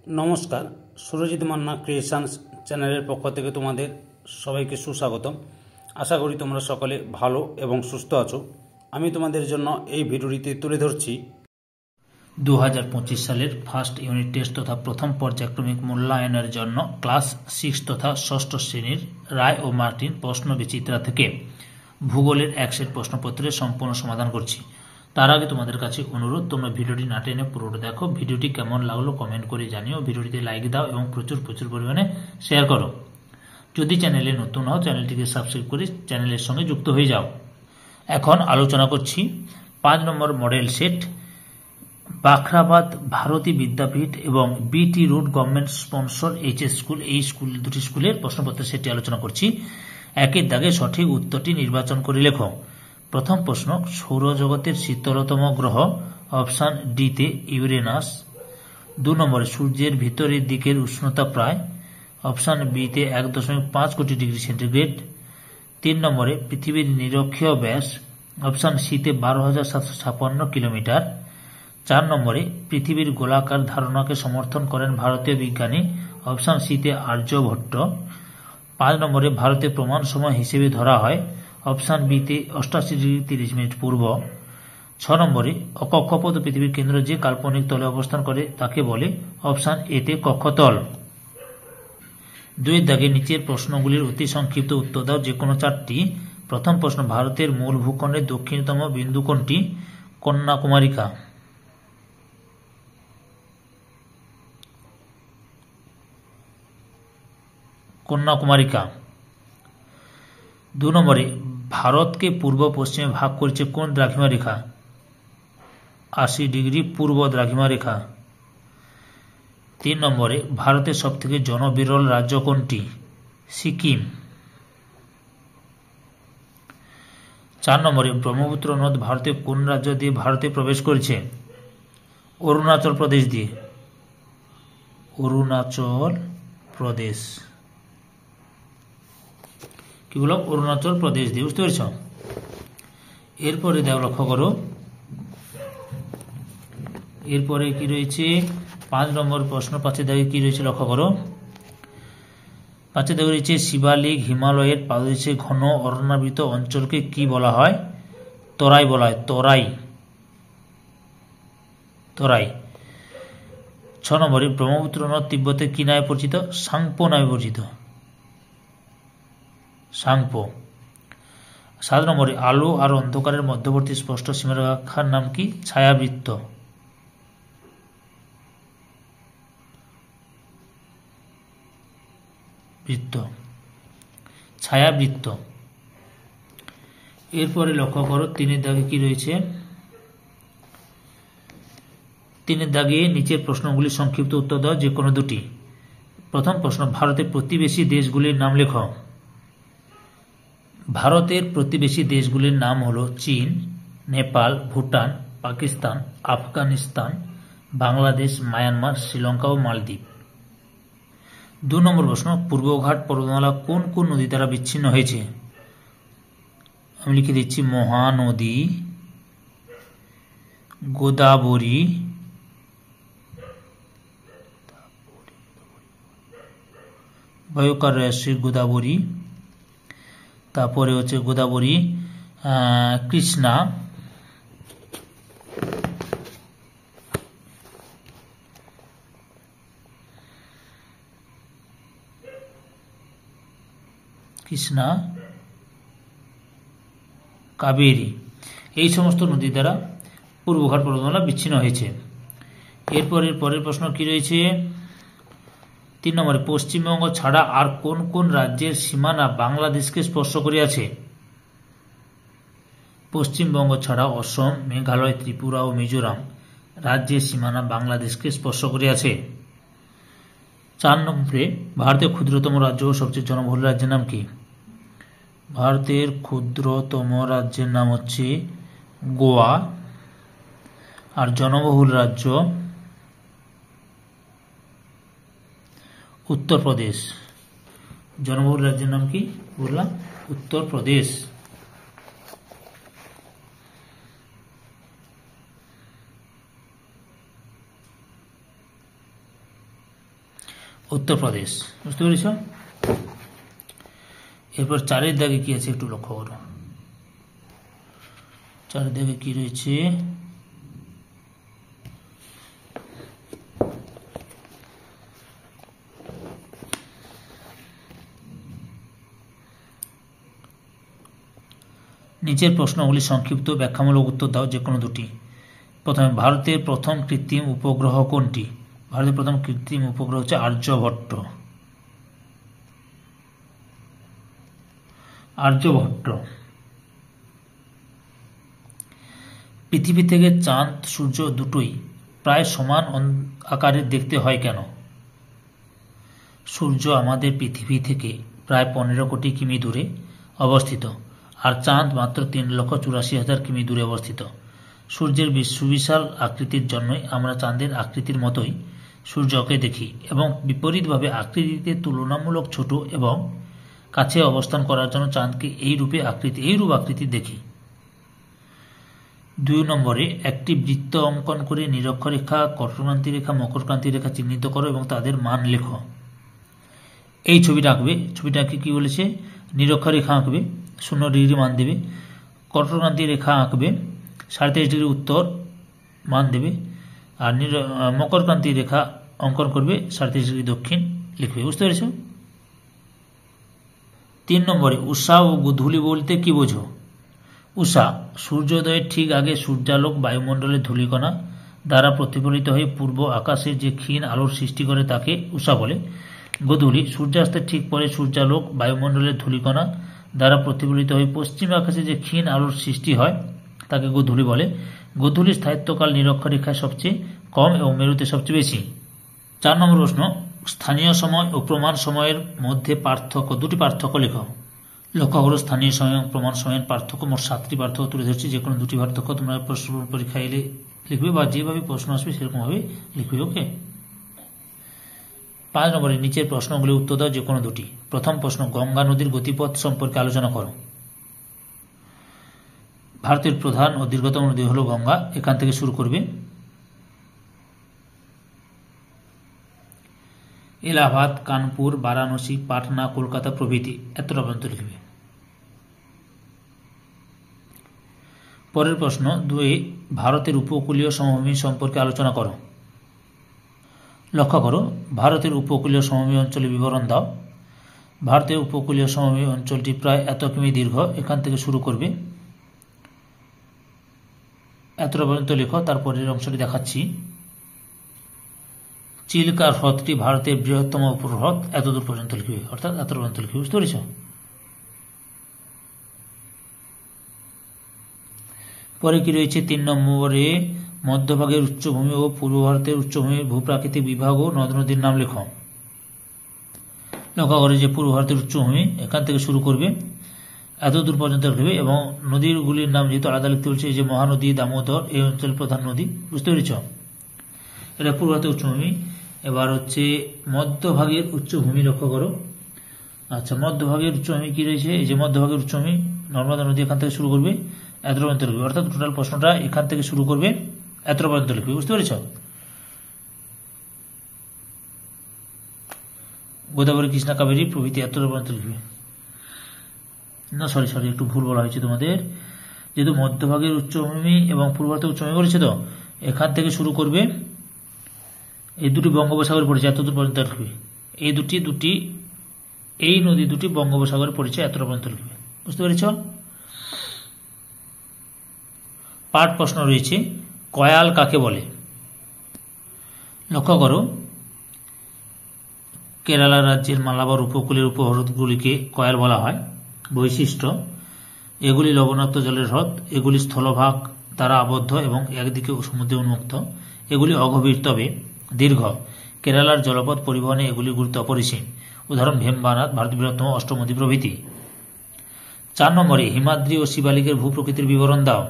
নমস্কার, সুরজিৎ মান্না ক্রিয়েশনস চ্যানেলের পক্ষ থেকে তোমাদের সবাইকে সুস্বাগতম। আশা করি তোমরা সকলে ভালো এবং সুস্থ আছো। আমি তোমাদের জন্য এই ভিডিওটিতে তুলে ধরছি 2025 সালের ফার্স্ট ইউনিট টেস্ট তথা প্রথম পর্যায়ক্রমিক মূল্যায়নের জন্য ক্লাস 6 তথা ষষ্ঠ শ্রেণীর রায় ও মার্টিন প্রশ্ন বিচিত্রা থেকে ভূগোলের এক সেট প্রশ্নপত্রের সম্পূর্ণ সমাধান করছি। তার আগে তোমাদের কাছে অনুরোধ, তোমরা ভিডিওটি না টেনে পুরোটা দেখো। ভিডিওটি কেমন লাগলো কমেন্ট করে জানিও, ভিডিওটিতে লাইক দাও এবং প্রচুর পরিমাণে শেয়ার করো। যদি চ্যানেলে নতুন হও চ্যানেলটিকে সাবস্ক্রাইব করে চ্যানেলের সঙ্গে যুক্ত হয়ে যাও। এখন আলোচনা করছি 5 নম্বর মডেল সেট বাখরাবাদ ভারতী বিদ্যাপীঠ এবং BT road government sponsor HS school, এই দুটি স্কুলের প্রশ্নপত্রের সেটটি আলোচনা করছি। একের দাগে সঠিক উত্তরটি নির্বাচন করে লেখো। প্রথম প্রশ্ন, সৌরজগতের শীতলতম গ্রহ অপশান ডিতে ইউরেনাস। 2 নম্বরে সূর্যের ভিতরের দিকের উষ্ণতা প্রায় অপশান বিতে 1.5 কোটি ডিগ্রি সেন্টিগ্রেড। 3 নম্বরে পৃথিবীর নিরক্ষীয় ব্যাস অপশান সিতে 12,756 কিলোমিটার। 4 নম্বরে পৃথিবীর গোলাকার ধারণাকে সমর্থন করেন ভারতীয় বিজ্ঞানী অপশান সিতে আর্যভট্ট। 5 নম্বরে ভারতের প্রমাণ সময় হিসেবে ধরা হয় অপশান বিতে 88°30' পূর্ব। 6 নম্বরে অকক্ষপথ পৃথিবীর কেন্দ্র যে কাল্পনিক তলে অবস্থান করে তাকে বলে অপশান এতে কক্ষতল। 2 দাগে নিচের প্রশ্নগুলির অতি সংক্ষিপ্ত উত্তর দাও, যে কোনো 4টি। প্রথম প্রশ্ন, ভারতের মূল ভূখণ্ডের দক্ষিণতম বিন্দু কোনটি? কন্যাকুমারিকা। কন্যাকুমারিকা। 2 নম্বরে ভারতকে পূর্ব পশ্চিমে ভাগ করেছে কোন দ্রাঘিমা রেখা? 80° পূর্ব দ্রাঘিমা রেখা। 3 নম্বরে ভারতের সবথেকে জনবিরল রাজ্য কোনটি? সিকিম। 4 নম্বরে ব্রহ্মপুত্র নদ ভারতের কোন রাজ্য দিয়ে ভারতে প্রবেশ করেছে? অরুণাচল প্রদেশ দিয়ে। অরুণাচল প্রদেশ। কি বললাম? অরুণাচল প্রদেশ দিয়ে। বুঝতে পেরেছ? এরপরে দেখো, লক্ষ্য করো, এরপরে কি রয়েছে 5 নম্বর প্রশ্ন। 5 দাগে কি রয়েছে লক্ষ্য করো। 5 দাগে রয়েছে শিবালিক হিমালয়ের পাদদেশে ঘন অরণ্যাবৃত অঞ্চলকে কি বলা হয়? তরাই বলা হয়। তরাই। 6 নম্বরে ব্রহ্মপুত্র নদ তিব্বতের কি নামে পরিচিত? সাংপো নামে পরিচিত। সাংপো। 7 নম্বরে আলো আর অন্ধকারের মধ্যবর্তী স্পষ্ট সীমারেখার নাম কি? ছায়াবৃত্ত। ছায়াবৃত্ত। এরপরে লক্ষ্য করো 3 দাগে কি রয়েছে। 3 দাগে নিচের প্রশ্নগুলির সংক্ষিপ্ত উত্তর দাও, যে কোনো 2টি। প্রথম প্রশ্ন, ভারতের প্রতিবেশী দেশগুলির নাম লেখো। ভারতের প্রতিবেশী দেশগুলির নাম হল চীন, নেপাল, ভুটান, পাকিস্তান, আফগানিস্তান, বাংলাদেশ, মায়ানমার, শ্রীলঙ্কা ও মালদ্বীপ। 2 নম্বর প্রশ্ন, পূর্বঘাট পর্বতমালা কোন কোন নদী দ্বারা বিচ্ছিন্ন হয়েছে? আমি লিখে দিচ্ছি মহানদী, গোদাবরী, বয়কার রাশির গোদাবরী, তারপরে হচ্ছে গোদাবরী, কৃষ্ণা, কাবেরী, এই সমস্ত নদী দ্বারা পূর্বঘাট পর্বতমালা বিচ্ছিন্ন হয়েছে। পরের প্রশ্ন কি রয়েছে? 3 নম্বরে পশ্চিমবঙ্গ ছাড়া আর কোন কোন রাজ্যের সীমানা বাংলাদেশকে স্পর্শ করিয়াছে? পশ্চিমবঙ্গ ছাড়া অসম, মেঘালয়, ত্রিপুরা ও মিজোরাম রাজ্যের সীমানা বাংলাদেশকে স্পর্শ করিয়াছে। 4 নম্বরে ভারতের ক্ষুদ্রতম রাজ্য ও সবচেয়ে জনবহুল রাজ্যের নাম কি? ভারতের ক্ষুদ্রতম রাজ্যের নাম হচ্ছে গোয়া, আর জনবহুল রাজ্য উত্তরপ্রদেশ। জনবহুল রাজ্যের নাম কি বললাম? উত্তরপ্রদেশ। উত্তরপ্রদেশ। বুঝতে পেরেছ? এরপর 4 দাগে কি আছে একটু লক্ষ্য করো। 4 দাগে কি রয়েছে? নিচের প্রশ্নগুলি সংক্ষিপ্ত ব্যাখ্যামূলক উত্তর দাও, যে কোনো দুটি। প্রথমে, ভারতের প্রথম কৃত্রিম উপগ্রহ কোনটি? ভারতের প্রথম কৃত্রিম উপগ্রহ হচ্ছে আর্যভট্ট। পৃথিবী থেকে চাঁদ সূর্য দুটোই প্রায় সমান আকারে দেখতে হয় কেন? সূর্য আমাদের পৃথিবী থেকে প্রায় 15 কোটি কিমি দূরে অবস্থিত, আর চাঁদ মাত্র 3,84,000 কিমি দূরে অবস্থিত। সূর্যের সুবিশাল আকৃতির জন্যই আমরা চাঁদের আকৃতির মতোই সূর্যকে দেখি, এবং বিপরীতভাবে আকৃতিতে তুলনামূলক ছোট এবং কাছে অবস্থান করার জন্য চাঁদকে এইরূপ আকৃতি দেখি। 2 নম্বরে, একটি বৃত্ত অঙ্কন করে নিরক্ষরেখা, কর্কটক্রান্তি রেখা, মকরক্রান্তি রেখা চিহ্নিত করো এবং তাদের মান লেখো। এই ছবিটা আঁকবে। ছবিটাকে কি বলেছে? নিরক্ষরেখা আঁকবে, 0 ডিগ্রি মান দেবে। কর্কটক্রান্তি রেখা আঁকবে, 37 ডিগ্রি উত্তর মান দেবে। আর মকরক্রান্তি রেখা অঙ্কন করবে, 37 ডিগ্রি দক্ষিণ লিখবে। বুঝতে পেরেছ? 3 নম্বরে, উষা ও গোধূলি বলতে কি বোঝো? উষা, সূর্যোদয়ের ঠিক আগে সূর্যালোক বায়ুমণ্ডলের ধূলিকণা দ্বারা প্রতিফলিত হয়ে পূর্ব আকাশে যে ক্ষীণ আলোর সৃষ্টি করে তাকে উষা বলে। গোধূলি, সূর্যাস্তের ঠিক পরে সূর্যালোক বায়ুমণ্ডলের ধূলিকণা দ্বারা প্রতিফলিত হয়ে পশ্চিম আকাশে যে ক্ষীণ আলোর সৃষ্টি হয় তাকে গোধূলি বলে। গোধূলির স্থায়িত্বকাল নিরক্ষরেখায় সবচেয়ে কম এবং মেরুতে সবচেয়ে বেশি। 4 নম্বর প্রশ্ন, স্থানীয় সময় ও প্রমাণ সময়ের মধ্যে দুটি পার্থক্য লেখো। লক্ষ্য করো, স্থানীয় সময় এবং প্রমাণ সময়ের পার্থক্য, মোট 7টি পার্থক্য তুলে ধরছি। যে কোনো দুটি পার্থক্য তোমরা প্রশ্ন পরীক্ষায় এলে লিখবে, বা যেভাবে প্রশ্ন আসবে সেরকমভাবে লিখবে। ওকে। 5 নম্বরে, নিচের প্রশ্নগুলি উত্তর দাও, যে কোনো দুটি। প্রথম প্রশ্ন, গঙ্গা নদীর গতিপথ সম্পর্কে আলোচনা করো। ভারতের প্রধান ও দীর্ঘতম নদী হল গঙ্গা। এখান থেকে শুরু করবে। এলাহাবাদ, কানপুর, বারাণসী, পাটনা, কলকাতা প্রভৃতি এতটা পর্যন্ত লিখবে। পরের প্রশ্ন 2, ভারতের উপকূলীয় সমভূমি সম্পর্কে আলোচনা করো। লক্ষ্য করো, ভারতের উপকূলীয় সমভূমি অঞ্চলের বিবরণ দাও। ভারতের উপকূলীয় সমভূমি অঞ্চলটি প্রায় এত কিমি দীর্ঘ। এখান থেকে শুরু করবে, এতটা পর্যন্ত লেখো। তারপরের অংশটি দেখাচ্ছি। চিল্কা হ্রদটি ভারতের বৃহত্তম উপহ্রদ। এতদূর পর্যন্ত লিখবে, অর্থাৎ এতটা পর্যন্ত লিখবে। বুঝতে পেরেছ? পরে কি রয়েছে? 3 নম্বরে, মধ্যভাগের উচ্চভূমি ও পূর্ব ভারতের উচ্চভূমির ভূপ্রাকৃতিক বিভাগ ও নদ নদীর নাম লেখো। লক্ষ্য করে যে পূর্ব ভারতের উচ্চভূমি, এখান থেকে শুরু করবে, এতদূর পর্যন্ত লিখবে, এবং নদীগুলির নাম যেহেতু আলাদা লিখতে বলছে, এই যে মহানদী, দামোদর, এই অঞ্চলের প্রধান নদী। বুঝতে পেরেছ? এটা পূর্ব ভারতের উচ্চভূমি। এবার হচ্ছে মধ্যভাগের উচ্চভূমি। লক্ষ্য করো। আচ্ছা, মধ্যভাগের উচ্চভূমি কি রয়েছে? এই যে মধ্যভাগের উচ্চভূমি, নর্মদা নদী, এখান থেকে শুরু করবে, এতটা পর্যন্ত লিখবে। অর্থাৎ টোটাল প্রশ্নটা এখান থেকে শুরু করবে, এতটা পর্যন্ত লিখবে। বুঝতে পেরেছ? গোদাবরী, কৃষ্ণা, কাবেরী প্রভৃতি এতটা পর্যন্ত লিখবে। না, সরি, একটু ভুল বলা হয়েছে তোমাদের। যেহেতু মধ্যভাগের উচ্চভূমি এবং পূর্ব ভারতের উচ্চভূমি বলেছে, তো এখান থেকে শুরু করবে। এই দুটি বঙ্গোপসাগরে পড়েছে, এতদূর পর্যন্ত লিখবে। এই নদী দুটি বঙ্গোপসাগরে পড়েছে, এতটা পর্যন্ত লিখবে। বুঝতে পেরেছ? পাঠ প্রশ্ন রয়েছে, কয়াল কাকে বলে? লক্ষ্য করো, কেরালা রাজ্যের মালাবার উপকূলের উপহ্রদগুলিকে কয়াল বলা হয়। বৈশিষ্ট্য, এগুলি লবণাক্ত জলের হ্রদ। এগুলি স্থলভাগ দ্বারা আবদ্ধ এবং একদিকে সমুদ্রে উন্মুক্ত। এগুলি অগভীর তবে দীর্ঘ। কেরালার জলপথ পরিবহনে এগুলির গুরুত্ব অপরিসীম। উদাহরণ, ভেম্বানাথ, ভারতের বৃহত্তম অষ্টমদী প্রভৃতি। 4 নম্বরে, হিমাদ্রি ও শিবালিকের ভূপ্রকৃতির বিবরণ দাও।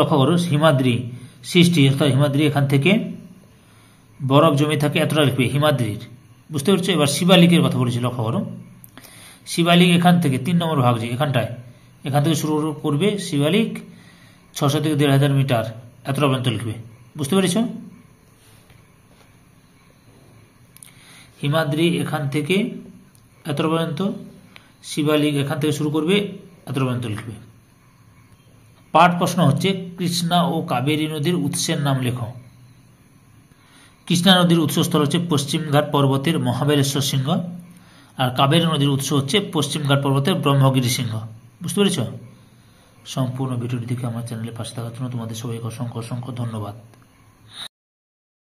লক্ষ্য করো, হিমাদ্রি সৃষ্টি, অর্থাৎ হিমাদ্রি এখান থেকে বরফ জমে থাকে, এতটা লিখবে হিমাদ্রির। বুঝতে পারছো? এবার শিবালিকের কথা বলেছি। লক্ষ্য করো, শিবালিক এখান থেকে 3 নম্বর ভাগ, যে এখানটায়, এখান থেকে শুরু করবে শিবালিক, 600 থেকে 1500 মিটার, এতটা পর্যন্ত লিখবে। বুঝতে পেরেছ? হিমাদ্রি এখান থেকে এত পর্যন্ত, শিবালিক এখান থেকে শুরু করবে এত পর্যন্ত লিখবে। পাঠ প্রশ্ন হচ্ছে কৃষ্ণা ও কাবেরী নদীর উৎসের নাম লেখো। কৃষ্ণা নদীর উৎসস্থল হচ্ছে পশ্চিমঘাট পর্বতের মহাবলেশ্বর সিংহ, আর কাবেরী নদীর উৎস হচ্ছে পশ্চিমঘাট পর্বতের ব্রহ্মগিরি সিংহ। বুঝতে পেরেছ? সম্পূর্ণ ভিডিওটি দেখে আমার চ্যানেলে পাশে থাকার জন্য তোমাদের সবাইকে অসংখ্য অসংখ্য ধন্যবাদ।